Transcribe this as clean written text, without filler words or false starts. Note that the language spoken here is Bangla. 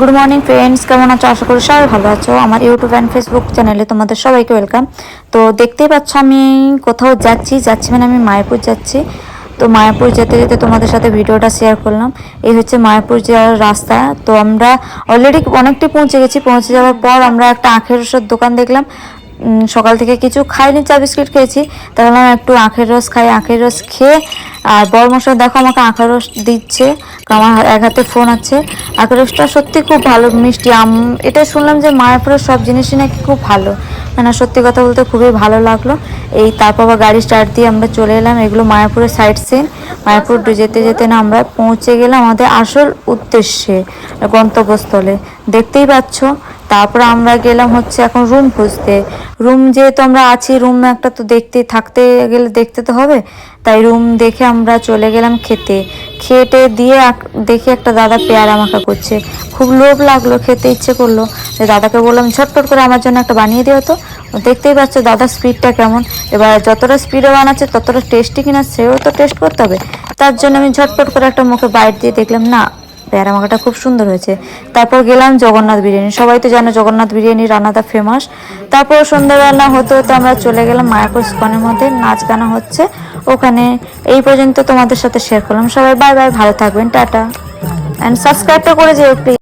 গুড মর্নিং ফ্রেন্ডস, কেমন আছো? আশা করি সবাই ভালো আছো। আমার ইউটিউব অ্যান্ড ফেসবুক চ্যানেলে তোমাদের সবাইকে ওয়েলকাম। তো দেখতেই পাচ্ছ আমি কোথাও যাচ্ছি মানে আমি মায়াপুর যাচ্ছি। তো মায়াপুর যেতে যেতে তোমাদের সাথে ভিডিওটা শেয়ার করলাম। এই হচ্ছে মায়াপুর যাওয়ার রাস্তা। তো আমরা অলরেডি অনেকটাই পৌঁছে গেছি। পৌঁছে যাওয়ার পর আমরা একটা আখের রসের দোকান দেখলাম। সকাল থেকে কিছু খাইনি, চা বিস্কিট খেয়েছি। তাহলে একটু আখের রস খাই। আখের রস খেয়ে আর বড়মশাই দেখো আমাকে আখের রস দিচ্ছে, আমার এক হাতে ফোন আছে। আখের রসটা সত্যি খুব ভালো, মিষ্টি। এটা শুনলাম যে মায়াপুরের সব জিনিসই নাকি খুব ভালো। না, সত্যি কথা বলতে খুবই ভালো লাগলো। তারপর আবার গাড়ি স্টার্ট দিয়ে আমরা চলে এলাম। এগুলো মায়াপুরের সাইড সিন। মায়াপুর যেতে যেতে না আমরা পৌঁছে গেলাম আমাদের আসল উদ্দেশ্যে, গন্তব্যস্থলে। দেখতেই পাচ্ছ। তারপর আমরা গেলাম হচ্ছে এখন রুম খুঁজতে। রুম যেহেতু আমরা আছি, রুম একটা তো থাকতে গেলে দেখতে তো হবে। তাই রুম দেখে আমরা চলে গেলাম খেতে। খেতে দিয়ে দেখি একটা দাদা পেয়ারা মাখা করছে। খুব লোভ লাগলো, খেতে ইচ্ছে করলো। দাদাকে বললাম ঝটপট করে আমার জন্য একটা বানিয়ে দিও। তো দেখতেই পাচ্ছ দাদার স্পিডটা কেমন। এবার যতটা স্পিডে বানাচ্ছে ততটা টেস্টি কিনা সেও তো টেস্ট করতে হবে। তার জন্য আমি ঝটপট করে একটা মুখে বাইট দিয়ে দেখলাম, না, পেয়ারা মাখাটা খুব সুন্দর হয়েছে। তারপর গেলাম জগন্নাথ বিরিয়ানি। সবাই তো জানো জগন্নাথ বিরিয়ানি রান্নাটা ফেমাস। তারপর সন্ধ্যাবেলা হতে হতে আমরা চলে গেলাম মায়াপুর ইস্কনের মধ্যে, নাচ গানা হচ্ছে ওখানে। এই পর্যন্ত তোমাদের সাথে শেয়ার করলাম। সবাই বাই বাই, ভালো থাকবেন, টাটা। অ্যান্ড সাবস্ক্রাইবটা করে যেও প্লিজ।